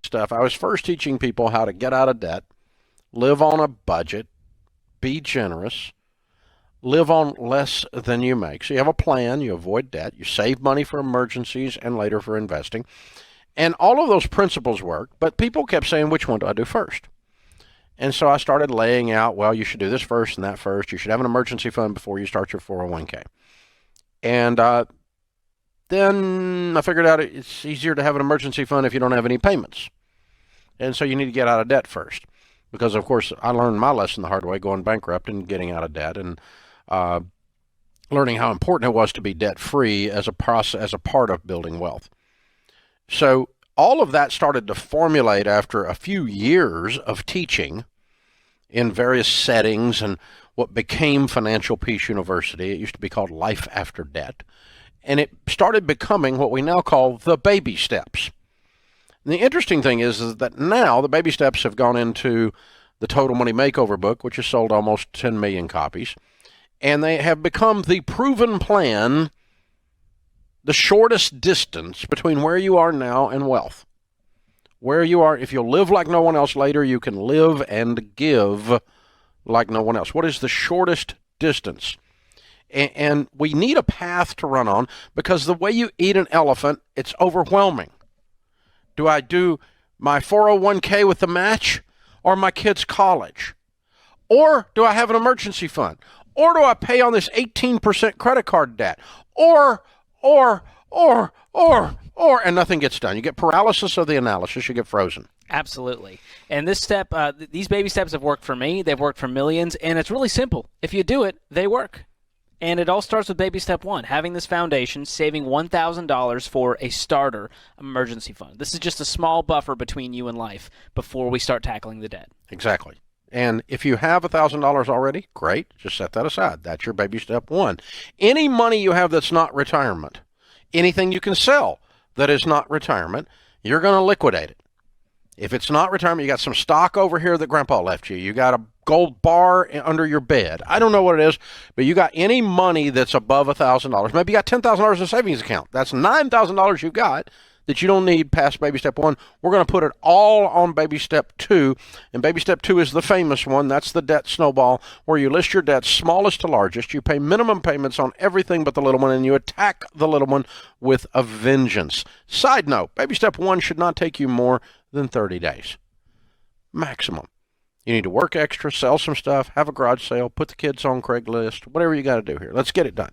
stuff, I was first teaching people how to get out of debt, live on a budget, be generous, live on less than you make. So you have a plan, you avoid debt, you save money for emergencies and later for investing. And all of those principles work, but people kept saying, which one do I do first? And so I started laying out, well, you should do this first and that first. You should have an emergency fund before you start your 401k. And then I figured out it's easier to have an emergency fund if you don't have any payments. And so you need to get out of debt first. Because, of course, I learned my lesson the hard way, going bankrupt and getting out of debt, and learning how important it was to be debt-free as a part of building wealth. So all of that started to formulate after a few years of teaching in various settings and what became Financial Peace University. It used to be called Life After Debt. And it started becoming what we now call the baby steps. And the interesting thing is that now the baby steps have gone into the Total Money Makeover book, which has sold almost 10 million copies. And they have become the proven plan, the shortest distance between where you are now and wealth. Where you are, if you'll live like no one else later, you can live and give like no one else. What is the shortest distance? And we need a path to run on, because the way you eat an elephant, it's overwhelming. Do I do my 401k with the match, or my kid's college? Or do I have an emergency fund? Or do I pay on this 18% credit card debt? Or, and nothing gets done. You get paralysis of the analysis. You get frozen. Absolutely. And this step, these baby steps have worked for me. They've worked for millions. And it's really simple. If you do it, they work. And it all starts with baby step one, having this foundation, saving $1,000 for a starter emergency fund. This is just a small buffer between you and life before we start tackling the debt. Exactly. And if you have $1,000 already, great. Just set that aside. That's your baby step one. Any money you have that's not retirement, anything you can sell that is not retirement, you're going to liquidate it. If it's not retirement, you got some stock over here that Grandpa left you. You got a gold bar under your bed. I don't know what it is, but you got any money that's above $1,000. Maybe you got $10,000 in a savings account. That's $9,000 you've got that you don't need past baby step one. We're going to put it all on baby step two. And baby step two is the famous one. That's the debt snowball, where you list your debts smallest to largest. You pay minimum payments on everything but the little one, and you attack the little one with a vengeance. Side note, baby step one should not take you more than 30 days. Maximum. You need to work extra, sell some stuff, have a garage sale, put the kids on Craigslist, whatever you got to do here. Let's get it done.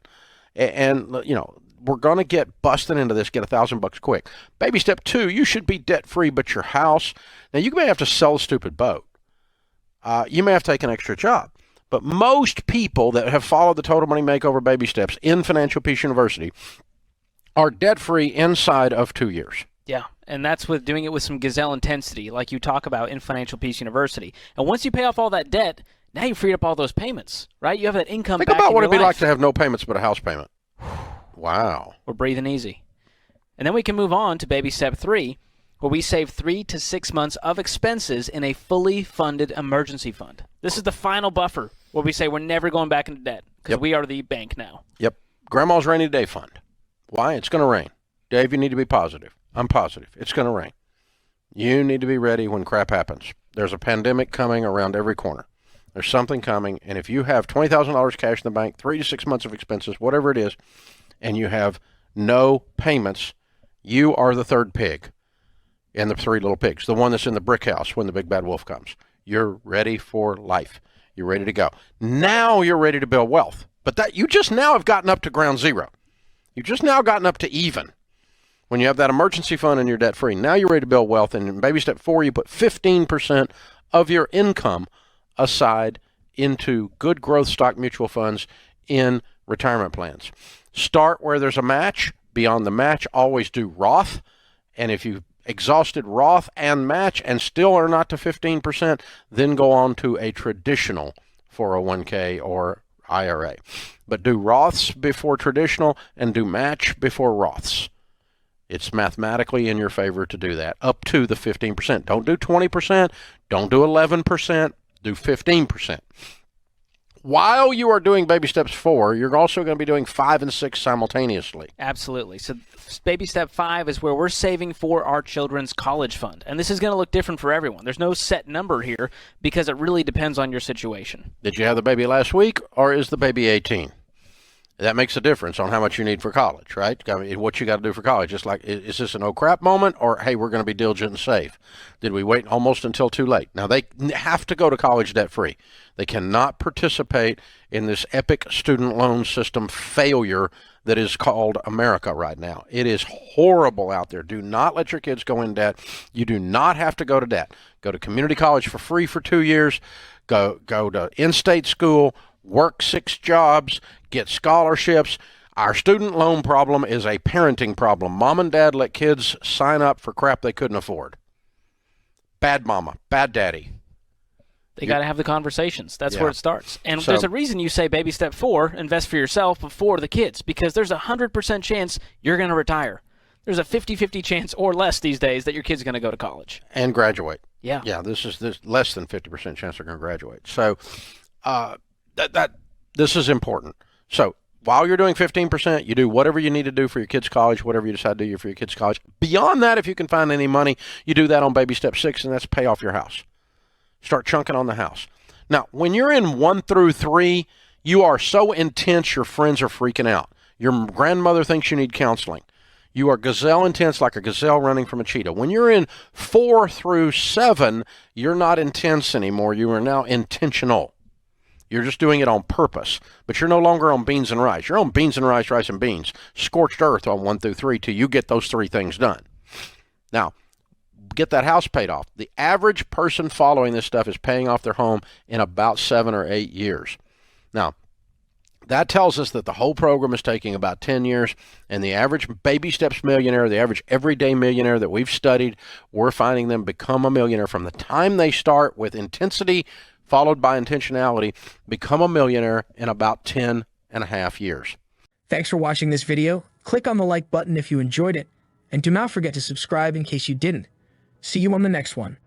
And we're going to get busting into this, get $1,000 quick. Baby step two, you should be debt-free, but your house. Now, you may have to sell a stupid boat. You may have to take an extra job. But most people that have followed the Total Money Makeover baby steps in Financial Peace University are debt-free inside of 2 years. Yeah, and that's with doing it with some gazelle intensity, like you talk about in Financial Peace University. And once you pay off all that debt, now you've freed up all those payments, right? You have that income back in your life. Think about what it'd be like to have no payments but a house payment. Wow. We're breathing easy. And then we can move on to baby step three, where we save 3 to 6 months of expenses in a fully funded emergency fund. This is the final buffer where we say we're never going back into debt, because we are the bank now. Yep. Grandma's rainy day fund. Why? It's going to rain. Dave, you need to be positive. I'm positive. It's going to rain. You need to be ready when crap happens. There's a pandemic coming around every corner. There's something coming, and if you have $20,000 cash in the bank, 3 to 6 months of expenses, whatever it is, and you have no payments, you are the third pig in the three little pigs, the one that's in the brick house when the big bad wolf comes. You're ready for life. You're ready to go. Now you're ready to build wealth. But that you just now have gotten up to ground zero. You've just now gotten up to even. When you have that emergency fund and you're debt-free, now you're ready to build wealth. And in baby step 4, you put 15% of your income aside into good growth stock mutual funds in retirement plans. Start where there's a match. Beyond the match, always do Roth. And if you've exhausted Roth and match and still are not to 15%, then go on to a traditional 401k or IRA. But do Roths before traditional and do match before Roths. It's mathematically in your favor to do that, up to the 15%. Don't do 20%. Don't do 11%. Do 15%. while you are doing baby steps 4, you're also going to be doing 5 and 6 simultaneously. Absolutely. So baby step 5 is where we're saving for our children's college fund. And this is going to look different for everyone. There's no set number here because it really depends on your situation. Did you have the baby last week, or is the baby 18? That makes a difference on how much you need for college, right? I mean, what you got to do for college. Just like, is this an oh crap moment, or hey, we're going to be diligent and save? Did we wait almost until too late? Now, they have to go to college debt free. They cannot participate in this epic student loan system failure that is called America right now. It is horrible out there. Do not let your kids go in debt. You do not have to go to debt. Go to community college for free for 2 years. Go to in-state school. Work 6 jobs, get scholarships. Our student loan problem is a parenting problem. Mom and dad let kids sign up for crap they couldn't afford. Bad mama, bad daddy. They got to have the conversations. That's Yeah. where it starts. And So- there's a reason you say baby step 4, invest for yourself before the kids, because there's a 100% chance you're going to retire. There's a 50-50 chance or less these days that your kid's going to go to college. And graduate. Yeah. Yeah, this less than 50% chance they're going to graduate. So this is important. So while you're doing 15%, you do whatever you need to do for your kids' college, whatever you decide to do for your kids' college. Beyond that, if you can find any money, you do that on baby step 6, and that's pay off your house. Start chunking on the house. Now, when you're in 1 through 3, you are so intense your friends are freaking out. Your grandmother thinks you need counseling. You are gazelle intense, like a gazelle running from a cheetah. When you're in 4 through 7, you're not intense anymore. You are now intentional. You're just doing it on purpose, but you're no longer on beans and rice. You're on beans and rice, rice and beans, scorched earth on 1 through 3 till you get those 3 things done. Now, get that house paid off. The average person following this stuff is paying off their home in about 7 or 8 years. Now, that tells us that the whole program is taking about 10 years, and the average baby steps millionaire, the average everyday millionaire that we've studied, we're finding them become a millionaire from the time they start with intensity followed by intentionality, become a millionaire in about 10 and a half years. Thanks for watching this video. Click on the like button if you enjoyed it, and do not forget to subscribe in case you didn't. See you on the next one.